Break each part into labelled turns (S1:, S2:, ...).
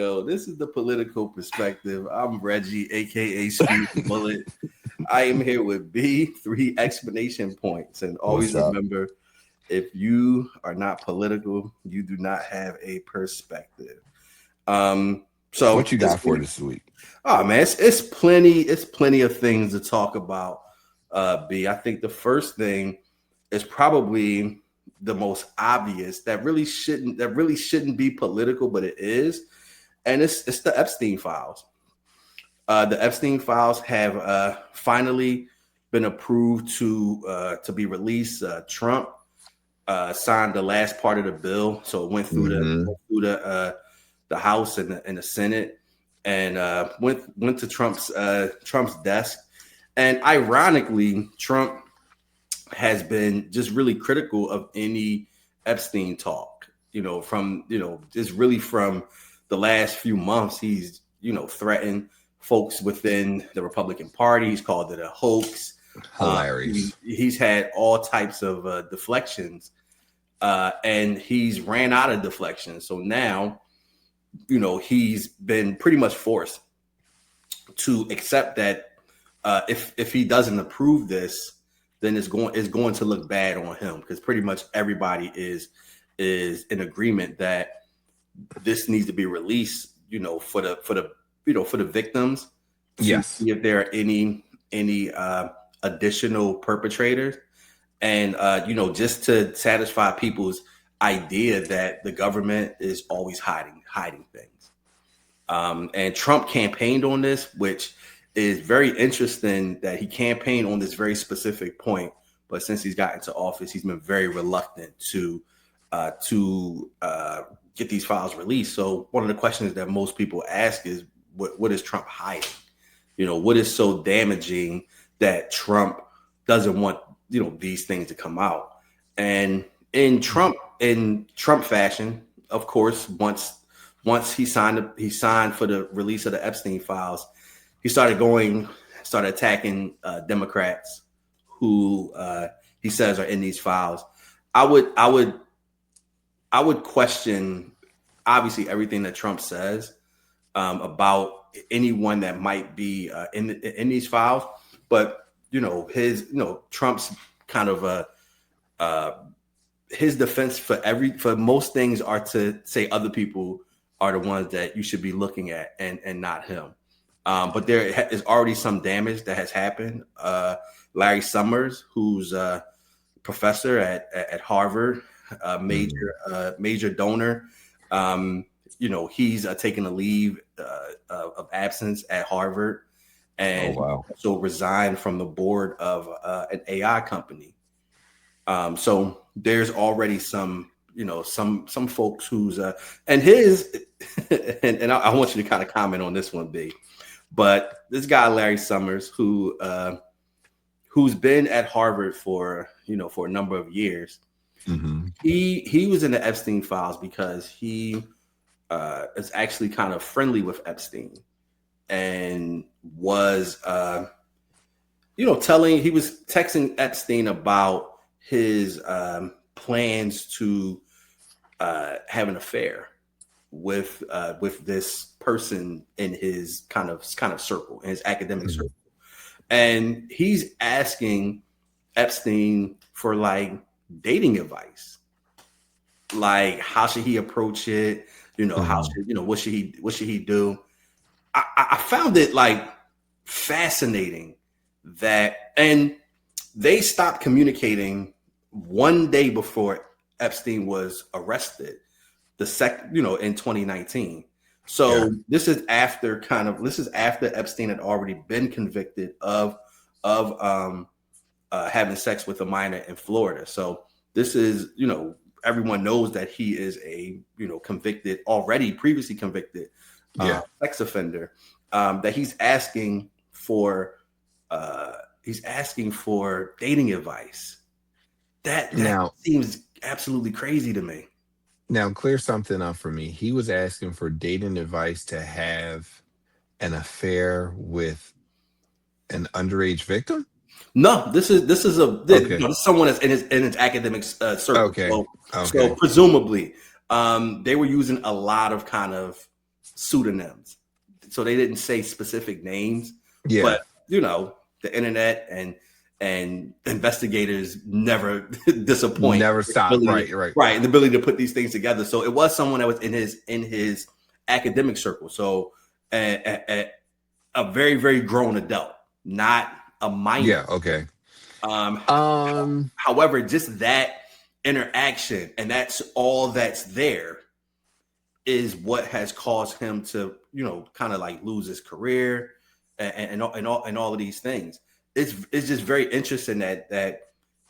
S1: Yo, this is the political perspective. I'm Reggie, aka Street Bullet. I am here with B, 3 explanation points. And always remember, if you are not political, you do not have a perspective. So
S2: what you got for this week?
S1: Oh man, it's plenty of things to talk about. B. I think the first thing is probably the most obvious that really shouldn't be political, but it is. And it's the Epstein Files. The Epstein Files have finally been approved to be released. Trump signed the last part of the bill, so it went through the House and the Senate, and went to Trump's desk. And ironically, Trump has been just really critical of any Epstein talk. From the last few months, he's, threatened folks within the Republican Party. He's called it a hoax.
S2: Hilarious.
S1: He's had all types of deflections, and he's ran out of deflections. So now, he's been pretty much forced to accept that if he doesn't approve this, then it's going to look bad on him, because pretty much everybody is in agreement that this needs to be released, for the victims.
S2: Yes.
S1: See if there are any additional perpetrators, and just to satisfy people's idea that the government is always hiding things. And Trump campaigned on this, which is very interesting that he campaigned on this very specific point. But since he's got into office, he's been very reluctant to get these files released. So one of the questions that most people ask is, what is Trump hiding? What is so damaging that Trump doesn't want, these things to come out? And in Trump fashion, of course, once he signed for the release of the Epstein Files, he started attacking Democrats who he says are in these files. I would question, obviously, everything that Trump says about anyone that might be in these files, but Trump's kind of his defense for most things are to say other people are the ones that you should be looking at and not him. But there is already some damage that has happened. Larry Summers, who's a professor at Harvard, major donor, he's taking a leave of absence at Harvard, and so resigned from the board of an AI company. So there's already some folks who's and his and I want you to kind of comment on this one, B. But this guy Larry Summers, who's been at Harvard for a number of years, he was in the Epstein Files because he is actually kind of friendly with Epstein, and was he was texting Epstein about his plans to have an affair with this person in his kind of circle, in his academic circle. And he's asking Epstein for dating advice. How should he approach it? How should, what should he do? I found it fascinating that, and they stopped communicating one day before Epstein was arrested, in 2019. So this is after Epstein had already been convicted of having sex with a minor in Florida. So this is, everyone knows that he is a, previously convicted sex offender, that he's asking for dating advice. That now seems absolutely crazy to me.
S2: Now, clear something up for me. He was asking for dating advice to have an affair with an underage victim?
S1: No, this is someone that's in his academic circle.
S2: Okay.
S1: So presumably, they were using a lot of kind of pseudonyms, so they didn't say specific names.
S2: Yeah.
S1: But the internet and investigators never disappoint.
S2: Never stop. Right. Right.
S1: Right, and the ability to put these things together. So it was someone that was in his academic circle. So a very very grown adult, not a minor.
S2: Yeah. Okay.
S1: Um,
S2: Um.
S1: However, just that interaction and that's all that's there is what has caused him to, kind of like lose his career and all of these things. It's just very interesting that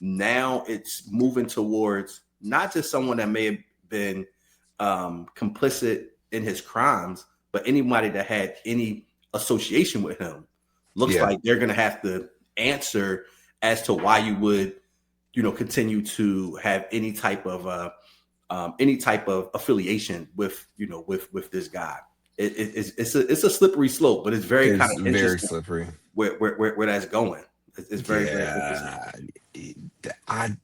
S1: now it's moving towards not just someone that may have been complicit in his crimes, but anybody that had any association with him looks
S2: Yeah.
S1: like they're going to have to answer as to why you would, continue to have any type of affiliation with, with this guy. It's a slippery slope, but it's very kind
S2: It's
S1: of
S2: very
S1: interesting
S2: slippery.
S1: where that's going. It's very very interesting.
S2: Yeah. I,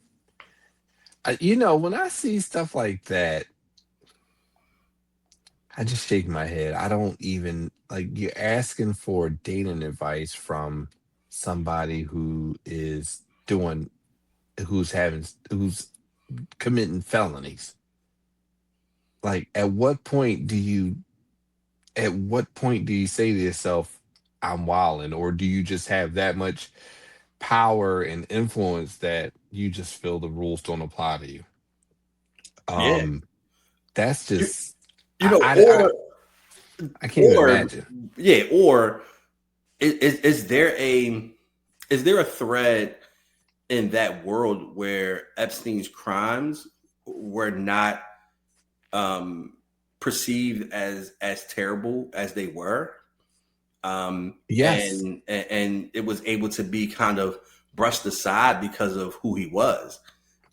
S2: when I see stuff like that, I just shake my head. I don't even like you're asking for dating advice from somebody doing, who's committing felonies. Like, at what point do you say to yourself, I'm wilding, or do you just have that much power and influence that you just feel the rules don't apply to you?
S1: Yeah,
S2: Um, that's
S1: you,
S2: just
S1: you know,
S2: I can't even
S1: or
S2: imagine.
S1: yeah, or is there a thread in that world where Epstein's crimes were not um, perceived as terrible as they were,
S2: Yes.
S1: and it was able to be kind of brushed aside because of who he was.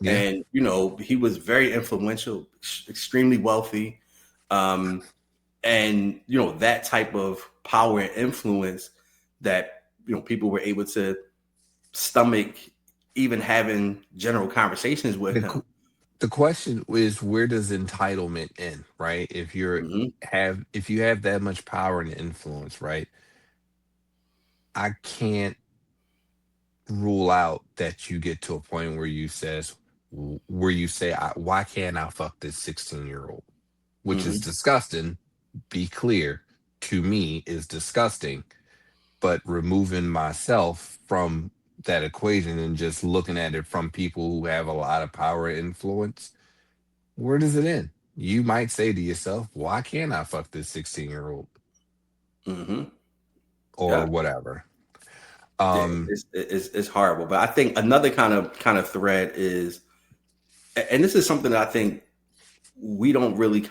S2: Yeah.
S1: And he was very influential, extremely wealthy, um, and that type of power and influence that people were able to stomach even having general conversations with
S2: The
S1: him.
S2: qu- the question is, where does entitlement end, right?
S1: Hmm.
S2: If you have that much power and influence, right? I can't rule out that you get to a point where you say, why can't I fuck this 16-year-old? Which is
S1: Hmm.
S2: disgusting. Be clear, to me is disgusting. But removing myself from that equation and just looking at it from people who have a lot of power and influence, where does it end? You might say to yourself, why can't I fuck this 16-year-old
S1: Hmm.
S2: or
S1: Yeah.
S2: whatever?
S1: Yeah,
S2: Um,
S1: it's horrible. But I think another kind of thread is, and this is something that I think we don't really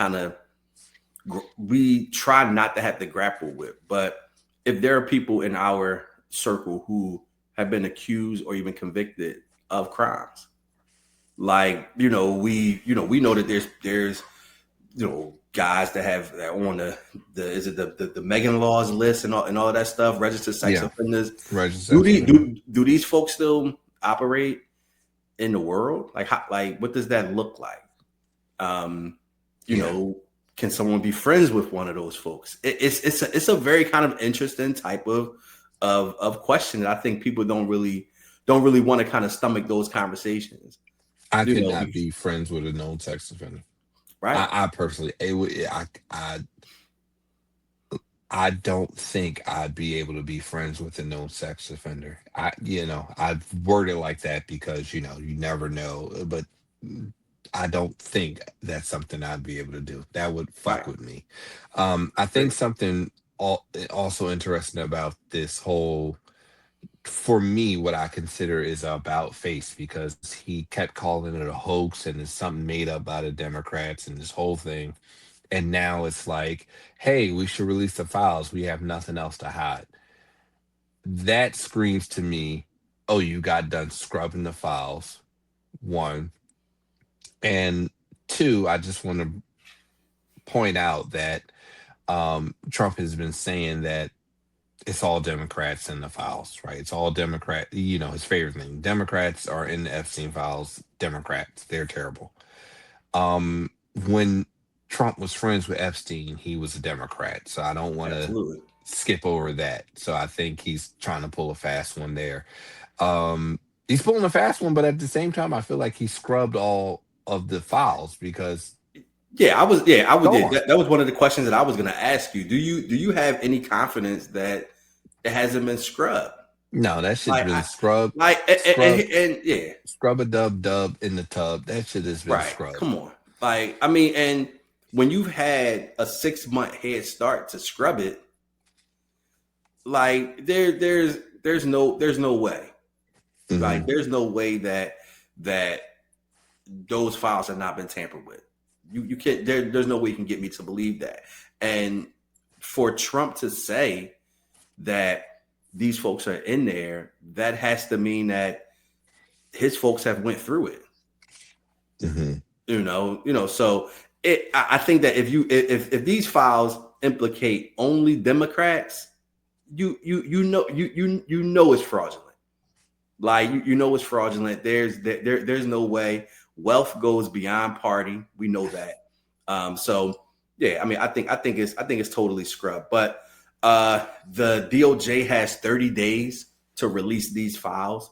S1: we try not to have to grapple with. But if there are people in our circle who have been accused or even convicted of crimes, like we know that there's guys that are on the is it the Megan laws list and all of that stuff, registered sex
S2: yeah,
S1: offenders.
S2: registered
S1: Do
S2: sex
S1: these
S2: offender.
S1: do these folks still operate in the world? Like what does that look like? Um, you
S2: Yeah.
S1: know, can someone be friends with one of those folks? It's a very kind of interesting type of question that I think people don't really want to kind of stomach those conversations.
S2: I
S1: You
S2: could
S1: know,
S2: not be friends with a known sex offender.
S1: right?
S2: I personally, I don't think I'd be able to be friends with a known sex offender. I've worded like that because, you never know, but I don't think that's something I'd be able to do. That would fuck
S1: Right.
S2: with me. I think
S1: Great.
S2: something also interesting about this whole, for me, what I consider is about face, because he kept calling it a hoax and it's something made up by the Democrats and this whole thing. And now it's like, hey, we should release the files. We have nothing else to hide. That screams to me, oh, you got done scrubbing the files, one. And two, I just want to point out that Trump has been saying that it's all Democrats in the files, right? It's all Democrat, his favorite thing. Democrats are in the Epstein files. Democrats, they're terrible. When Trump was friends with Epstein, he was a Democrat. So I don't want to
S1: Absolutely.
S2: skip over that. So I think he's trying to pull a fast one there. He's pulling a fast one, but at the same time, I feel like he scrubbed all of the files because
S1: Yeah, I was. Yeah, I would. Yeah,
S2: gone.
S1: that was one of the questions that I was going to ask you. Do you have any confidence that it hasn't been scrubbed?
S2: No, that shit's
S1: Like,
S2: been scrubbed,
S1: like,
S2: scrub,
S1: and yeah,
S2: scrub a dub in the tub. That shit has been
S1: right.
S2: scrubbed.
S1: Come on. Like, I mean, and when you've had a 6 month head start to scrub it, like there's no way. Like,
S2: Mhm.
S1: there's no way that those files have not been tampered with. You can't. There's no way you can get me to believe that. And for Trump to say that these folks are in there, that has to mean that his folks have went through it.
S2: Mhm.
S1: So I think that if these files implicate only Democrats, you know it's fraudulent. Like, you know it's fraudulent. There's no way. Wealth goes beyond party. We know that. So yeah, I mean, I think it's totally scrubbed. But the DOJ has 30 days to release these files.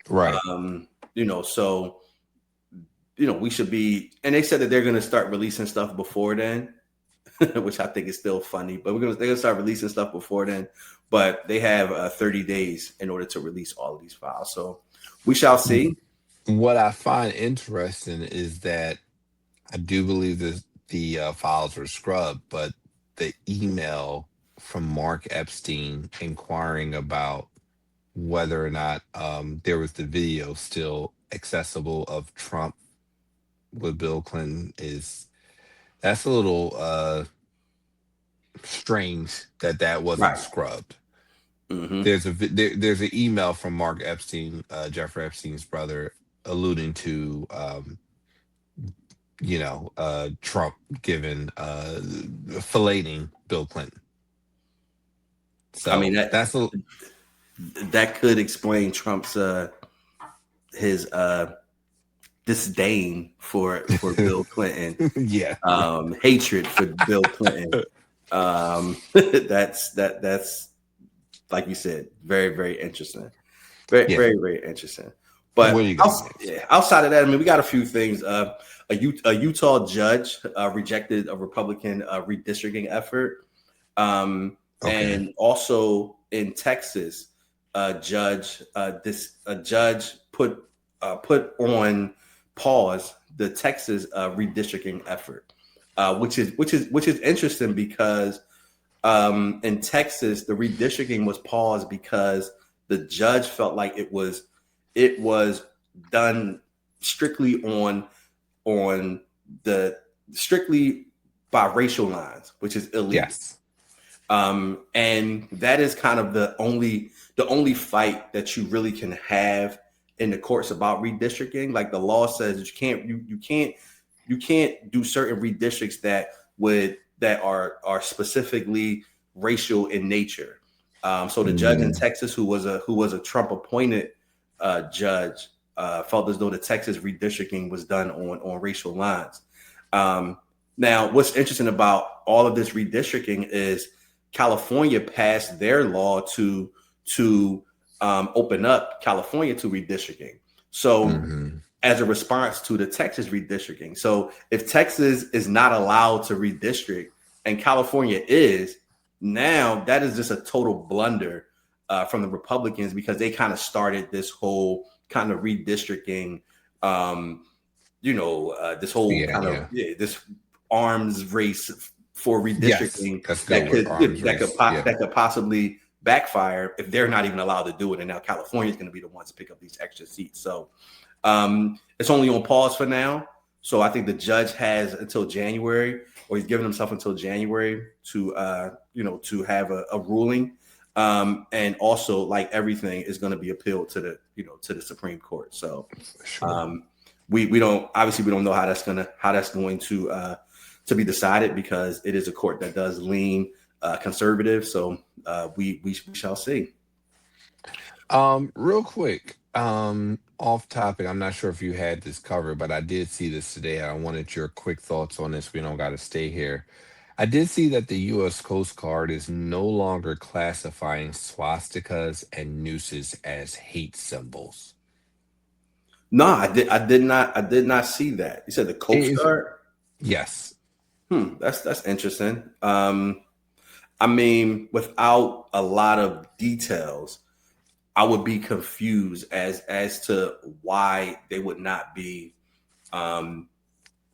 S2: Right.
S1: So we should be. And they said that they're going to start releasing stuff before then, which I think is still funny. But they're gonna start releasing stuff before then. But they have 30 days in order to release all of these files. So we shall see.
S2: What I find interesting is that I do believe that the files were scrubbed, but the email from Mark Epstein inquiring about whether or not there was the video still accessible of Trump with Bill Clinton that's a little strange that wasn't
S1: Right.
S2: scrubbed.
S1: Mm-hmm.
S2: There's an email from Mark Epstein, Jeffrey Epstein's brother, alluding to Trump given filleting Bill Clinton.
S1: I mean,
S2: So that's a
S1: that could explain Trump's his disdain for Bill Clinton,
S2: yeah.
S1: hatred for Bill Clinton. That's like you said, very, very interesting. Very,
S2: Yeah.
S1: very, very interesting.
S2: What
S1: But
S2: do you got next?
S1: outside of that, I mean, we got a few things. A Utah judge rejected a Republican redistricting effort.
S2: Okay.
S1: And also in Texas, a judge put on pause the Texas redistricting effort, which is interesting because in Texas the redistricting was paused because the judge felt like it was done strictly strictly by racial lines, which is illegal.
S2: Yes.
S1: And that is kind of the only fight that you really can have in the courts about redistricting. Like, the law says that you can't do certain redistricts that are specifically racial in nature. So the judge in Texas, who was a Trump appointed judge, felt as though the Texas redistricting was done on racial lines. Now, what's interesting about all of this redistricting is California passed their law to open up California to redistricting. So as a response to the Texas redistricting. So if Texas is not allowed to redistrict and California is, now that is just a total blunder from the Republicans, because they kind of started this whole kind of redistricting, this whole this arms race for redistricting that could possibly backfire if they're not even allowed to do it. And now California is going to be the ones to pick up these extra seats. So it's only on pause for now. So I think the judge has until January, or he's given himself until January to have a ruling. And also, like everything, is going to be appealed to the Supreme Court. So we don't know how that's going to be decided, because it is a court that does lean conservative. So we shall see.
S2: Real quick, off topic. I'm not sure if you had this covered, but I did see this today. I wanted your quick thoughts on this. We don't got to stay here. I did see that the U.S. Coast Guard is no longer classifying swastikas and nooses as hate symbols.
S1: No, I did not see that. You said the
S2: It
S1: Coast
S2: is,
S1: Guard.
S2: yes.
S1: That's interesting. I mean, without a lot of details, I would be confused as to why they would not be um,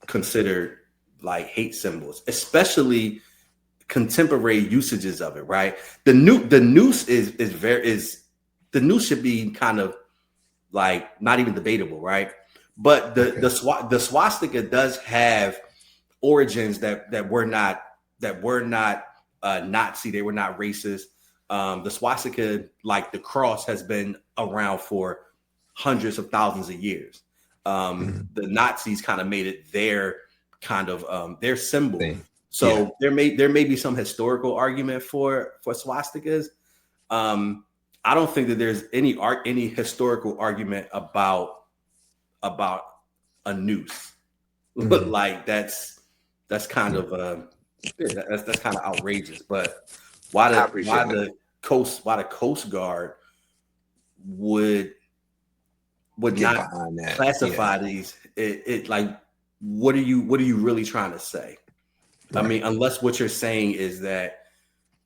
S1: considered like hate symbols, especially contemporary usages of it. Right? The noose is the noose should be kind of like not even debatable, right? But
S2: Okay.
S1: the swastika does have origins that were not Nazi. They were not racist. The swastika, like the cross, has been around for hundreds of thousands of years.
S2: Mhm.
S1: The Nazis kind of made it their symbol.
S2: Thing. Yeah.
S1: So there may be some historical argument for swastikas. Um, I don't think that there's any historical argument about a noose.
S2: Mhm.
S1: Like that's kind
S2: Yeah.
S1: of yeah, that's kind of outrageous. But
S2: I appreciate that.
S1: why the Coast Guard would
S2: Get
S1: not
S2: behind that. Yeah.
S1: classify these? It like what are you really trying to say? I
S2: Right.
S1: mean, unless what you're saying is that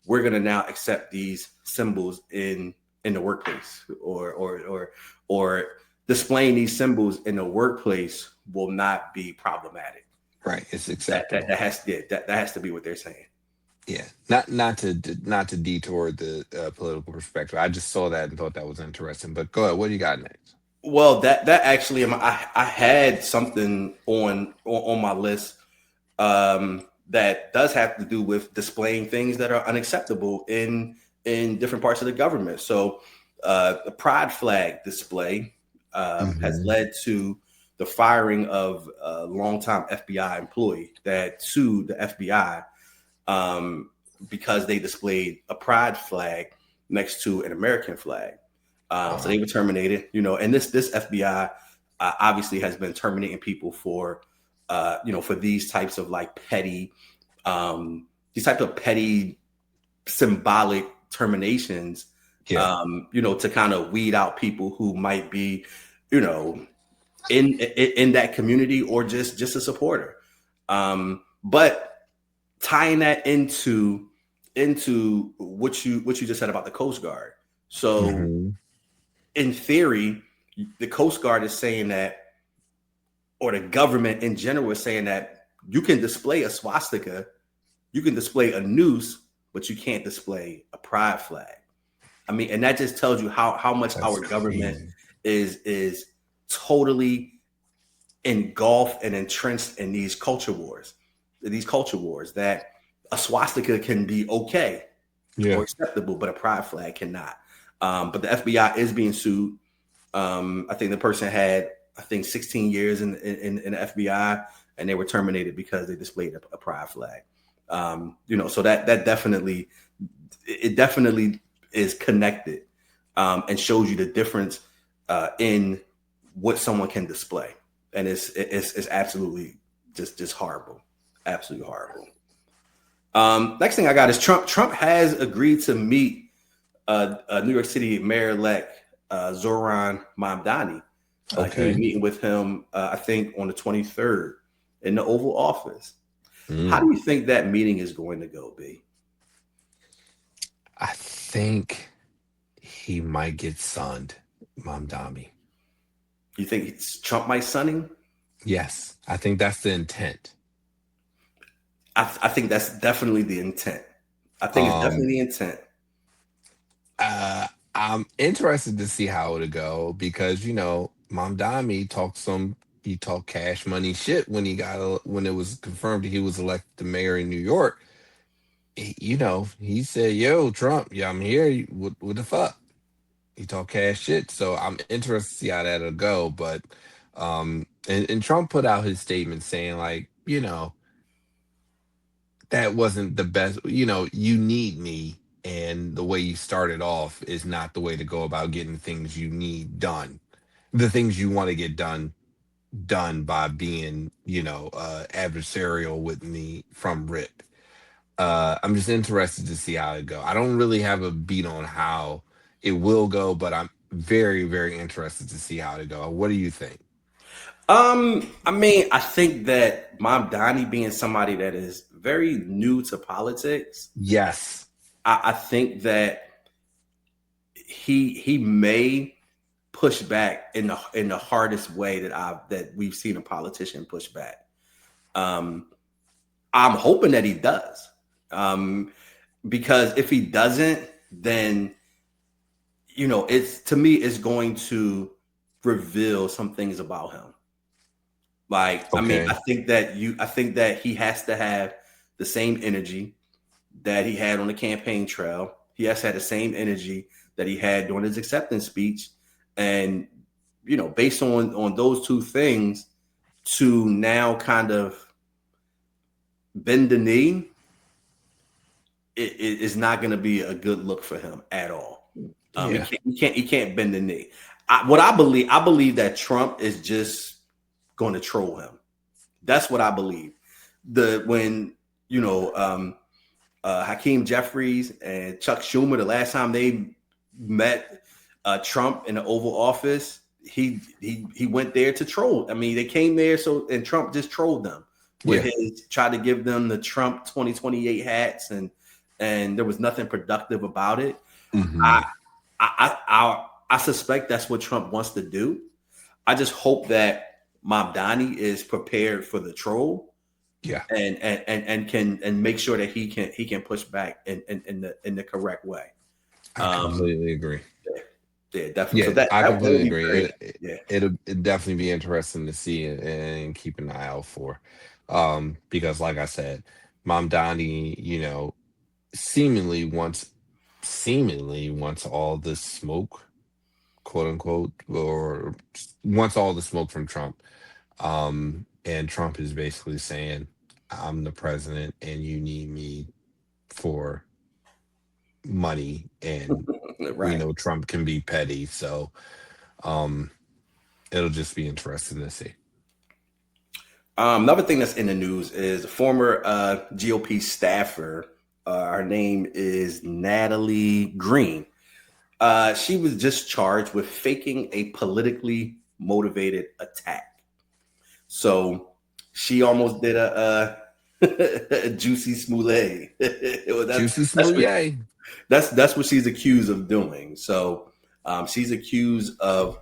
S1: we're going to now accept these symbols in the workplace, or displaying these symbols in the workplace will not be problematic.
S2: Right. It's
S1: That that,
S2: acceptable.
S1: that has yeah, that has to be what they're saying.
S2: Yeah, not to detour the political perspective. I just saw that and thought that was interesting. But go ahead. What do you got next?
S1: Well, that actually, I had something on my list that does have to do with displaying things that are unacceptable in different parts of the government. So, the pride flag display has
S2: Hmm.
S1: led to the firing of a longtime FBI employee that sued the FBI um, because they displayed a pride flag next to an American flag. So
S2: Wow.
S1: they were terminated, and this FBI obviously has been terminating people for these types of like these types of petty symbolic terminations,
S2: Yeah.
S1: to kind of weed out people who might be, you know, in that community or just a supporter. But tying that into what you just said about the Coast Guard. So
S2: Hmm.
S1: in theory, the Coast Guard is saying that, or the government in general is saying that you can display a swastika, you can display a noose, but you can't display a pride flag. I mean, and that just tells you how much
S2: That's
S1: our government
S2: crazy.
S1: is totally engulfed and entrenched in these culture wars that a swastika can be okay or
S2: Yeah.
S1: acceptable, but a pride flag cannot. But the FBI is being sued. I think the person had, I think, 16 years in the FBI, and they were terminated because they displayed a pride flag. So that definitely is connected, and shows you the difference in what someone can display, and it's absolutely just horrible, absolutely horrible. Next thing I got is Trump. Trump has agreed to meet New York City Mayor-elect Zoran Mamdani. He'll be
S2: Okay.
S1: meeting with him, I think, on the 23rd in the Oval Office. How do
S2: Mm.
S1: you think that meeting is going to go, B?
S2: I think he might get sunned, Mamdami.
S1: You think Trump might son him?
S2: Yes, I think that's the intent.
S1: I think that's definitely the intent. I think it's
S2: Um,
S1: definitely the intent.
S2: I'm interested to see how it'll go because Mamdami talked some. He talked cash money shit when when it was confirmed he was elected the mayor in New York. He said, "Yo, Trump, yeah, I'm here. What the fuck?" He talked cash shit. So I'm interested to see how that'll go. But and Trump put out his statement saying like, that wasn't the best. You need me, and the way you started off is not the way to go about getting things you need done. The things you want to get done by being, adversarial with me from rip. I'm just interested to see how it go. I don't really have a beat on how it will go, but I'm very, very interested to see how it go. What do you think?
S1: I mean, I think that Mom Donnie being somebody that is very new to politics,
S2: Yes.
S1: I think that he may push back in the hardest way that we've seen a politician push back. Um, I'm hoping that he does. Because if he doesn't, then it's to me it's going to reveal some things about him. Like, I mean,
S2: Okay.
S1: I think that he has to have the same energy that he had on the campaign trail. He has to have the same energy that he had during his acceptance speech. And, based on those two things, to now kind of bend the knee, it is not going to be a good look for him at all.
S2: Yeah.
S1: He can't bend the knee. I believe that Trump is just going to troll him. That's what I believe. When Hakeem Jeffries and Chuck Schumer, the last time they met Trump in the Oval Office, he went there to troll. I mean, they came there and Trump just trolled them with his tried to give them the Trump 2028 hats, and there was nothing productive about it.
S2: Mm-hmm.
S1: I suspect that's what Trump wants to do. I just hope that Mamdani is prepared for the troll, and can make sure that he can push back in the correct way.
S2: I completely agree.
S1: Yeah, definitely.
S2: Yeah,
S1: So that
S2: I
S1: that
S2: completely
S1: would be
S2: agree.
S1: great.
S2: It'd definitely be interesting to see and keep an eye out for, because like I said, Mom Donnie, seemingly wants all the smoke, quote unquote, or wants all the smoke from Trump. And Trump is basically saying, I'm the president and you need me for money. And we
S1: Right.
S2: know Trump can be petty. So um it'll just be interesting to see.
S1: Another thing that's in the news is a former GOP staffer. Her name is Natalie Green. She was just charged with faking a politically motivated attack. So she almost did a juicy smoulet. Well,
S2: Juicy
S1: that's what
S2: Smouye.
S1: that's what she's accused of doing. So she's accused of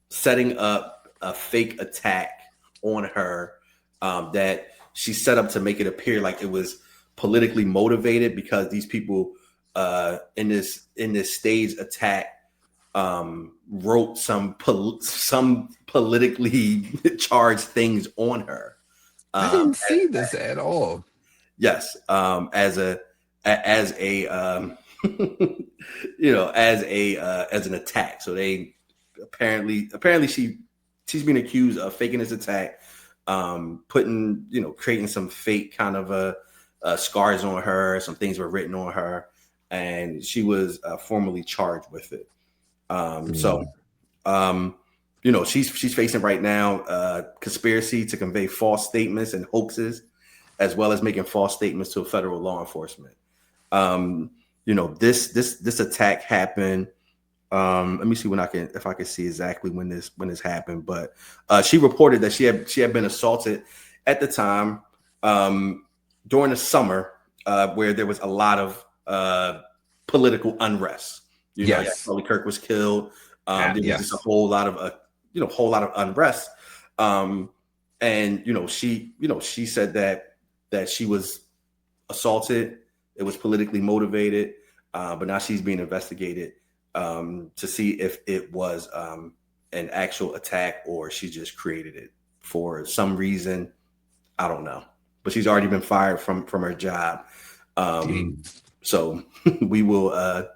S1: setting up a fake attack on her that she set up to make it appear like it was politically motivated, because these people in this stage attack wrote some politically charged things on her.
S2: I didn't see this at all.
S1: Yes, as a as an attack. So they apparently she's been accused of faking this attack, creating some fake kind of scars on her. Some things were written on her, and she was formally charged with it. She's facing right now conspiracy to convey false statements and hoaxes, as well as making false statements to federal law enforcement. This attack happened. Let me see if I can see exactly when this happened. But she reported that she had been assaulted at the time during the summer, where there was a lot of political unrest. Charlie Kirk was killed. There was just a whole lot of unrest. She said that she was assaulted. It was politically motivated, but now she's being investigated to see if it was an actual attack or she just created it for some reason. I don't know, but she's already been fired from her job. So we will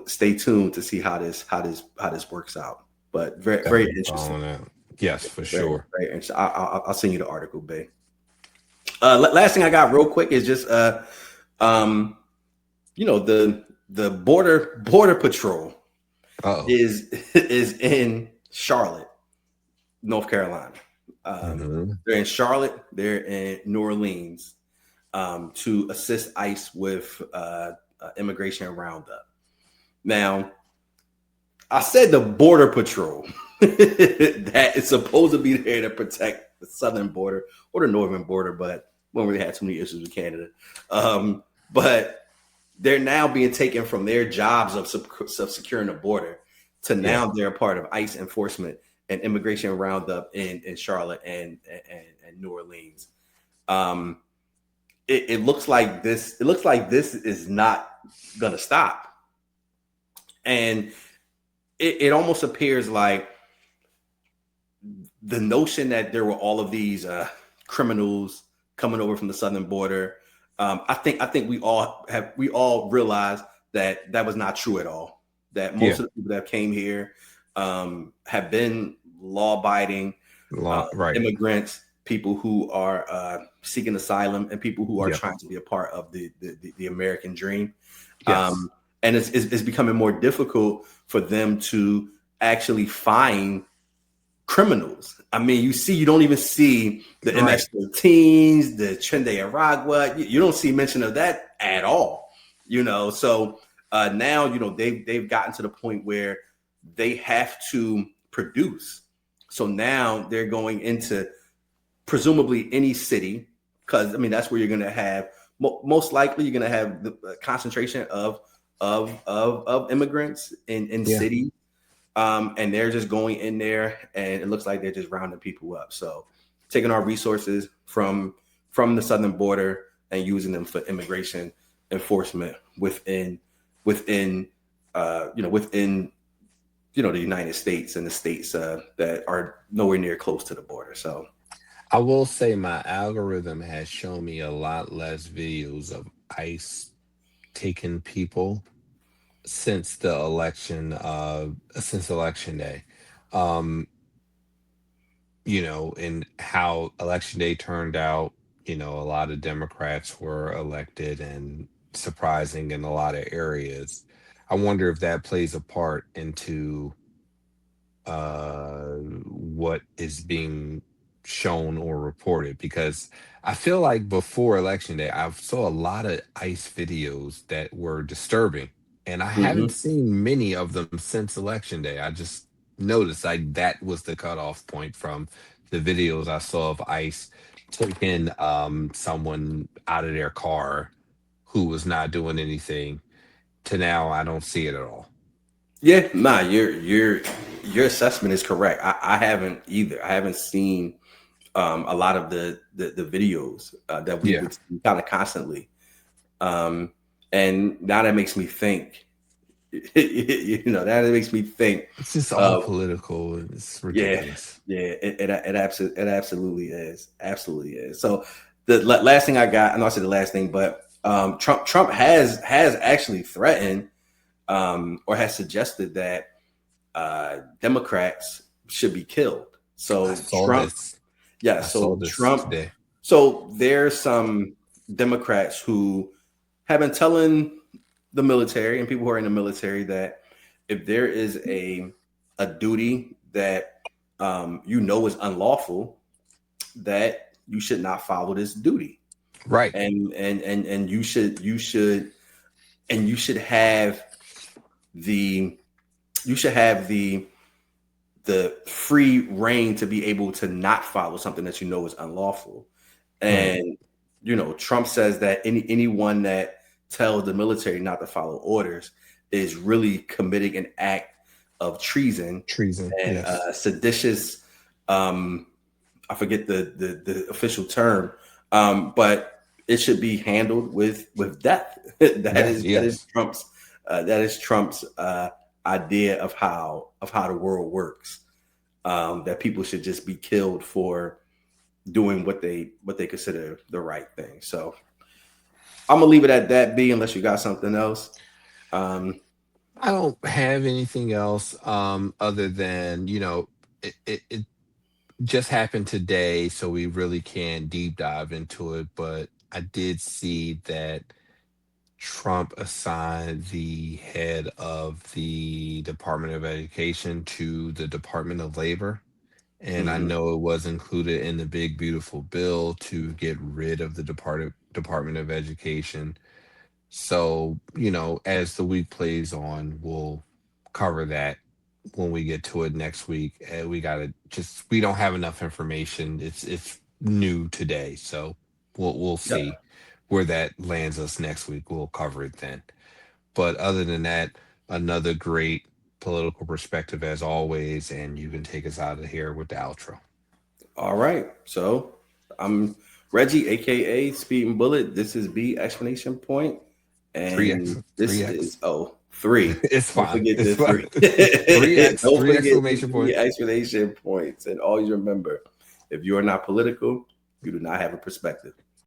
S1: stay tuned to see how this works out. But very interesting.
S2: Yes, for sure.
S1: Very interesting. I'll send you the article, babe. Last thing I got real quick is just Um, the border patrol
S2: Oh.
S1: is in Charlotte, North Carolina.
S2: Hmm.
S1: They're in Charlotte. They're in New Orleans to assist ICE with immigration roundup. Now, I said the border patrol that is supposed to be there to protect the southern border or the northern border, but we don't really have too many issues with Canada. But they're now being taken from their jobs of securing the border to
S2: Yeah.
S1: now they're a part of ICE enforcement and immigration roundup in Charlotte and New Orleans. Um, it looks like this. It looks like this is not going to stop, and it almost appears like the notion that there were all of these criminals coming over from the southern border. I think we all realized that that was not true at all. That most
S2: Yeah.
S1: of the people that came here have been law abiding
S2: Right.
S1: immigrants, people who are seeking asylum, and people who are
S2: Yeah.
S1: trying to be a part of the American dream.
S2: Yes.
S1: And it's becoming more difficult for them to actually find criminals. I mean, you don't even see the
S2: Right.
S1: MS-13s, the Trende Aragua. You don't see mention of that at all. So now they've gotten to the point where they have to produce. So now they're going into presumably any city, because I mean that's where you're going to have most likely you're going to have the concentration of immigrants in
S2: Yeah.
S1: cities, and they're just going in there, and it looks like they're just rounding people up. So taking our resources from the southern border and using them for immigration enforcement within within the United States and the states that are nowhere near close to the border. So
S2: I will say my algorithm has shown me a lot less videos of ICE taking people since election day. Um, and how election day turned out, a lot of Democrats were elected and surprising in a lot of areas. I wonder if that plays a part into what is being shown or reported, because I feel like before election day I saw a lot of ICE videos that were disturbing, and I haven't
S1: mhm.
S2: seen many of them since election day. I just noticed like that was the cutoff point from the videos I saw of ICE taking someone out of their car who was not doing anything, to now I don't see it at all.
S1: Yeah, nah, your assessment is correct. I haven't either. I haven't seen a lot of the videos that we
S2: Yeah.
S1: would see kind of constantly. Um, and now that makes me think. That makes me think
S2: It's just all
S1: of
S2: political and it's
S1: yeah,
S2: ridiculous.
S1: yeah. It absolutely is, absolutely is. So the last thing I got, I know I said the last thing, but Trump has actually threatened or has suggested that Democrats should be killed.
S2: I
S1: So
S2: saw
S1: Trump,
S2: this.
S1: yeah.
S2: I saw
S1: So
S2: this
S1: Trump,
S2: today.
S1: so there's some Democrats who have been telling the military and people who are in the military that if there is a duty that is unlawful, that you should not follow this duty,
S2: Right.
S1: and you should have the the free reign to be able to not follow something that you know is unlawful.
S2: Mm.
S1: And Trump says that anyone that tells the military not to follow orders is really committing an act of treason
S2: Treason.
S1: and
S2: Yes.
S1: seditious. Um, I forget the official term, but it should be handled with death. that
S2: Death.
S1: is that is
S2: Yes.
S1: Trump's idea of how the world works. That people should just be killed for doing what they consider the right thing. So I'm gonna leave it at that. B, unless you got something else. Um,
S2: I don't have anything else other than, it just happened today, so we really can't deep dive into it. But I did see that Trump assigned the head of the Department of Education to the Department of Labor. And I
S1: Mm-hmm.
S2: know it was included in the big, beautiful bill to get rid of the Department of Education. So, as the week plays on, we'll cover that when we get to it next week. We don't have enough information. It's new today. So we'll
S1: Yep.
S2: see where that lands us next week. We'll cover it then. But other than that, another great political perspective as always. And you can take us out of here with the outro.
S1: All right. So I'm Reggie, aka Speed and Bullet. This is B explanation point,
S2: Three
S1: and
S2: X,
S1: this
S2: three X.
S1: is three.
S2: It's
S1: Don't
S2: fine.
S1: forget
S2: It's
S1: the
S2: fine.
S1: three.
S2: Three X,
S1: Don't
S2: three
S1: forget the
S2: exclamation
S1: three
S2: points.
S1: explanation points, and always remember: if you are not political, you do not have a perspective.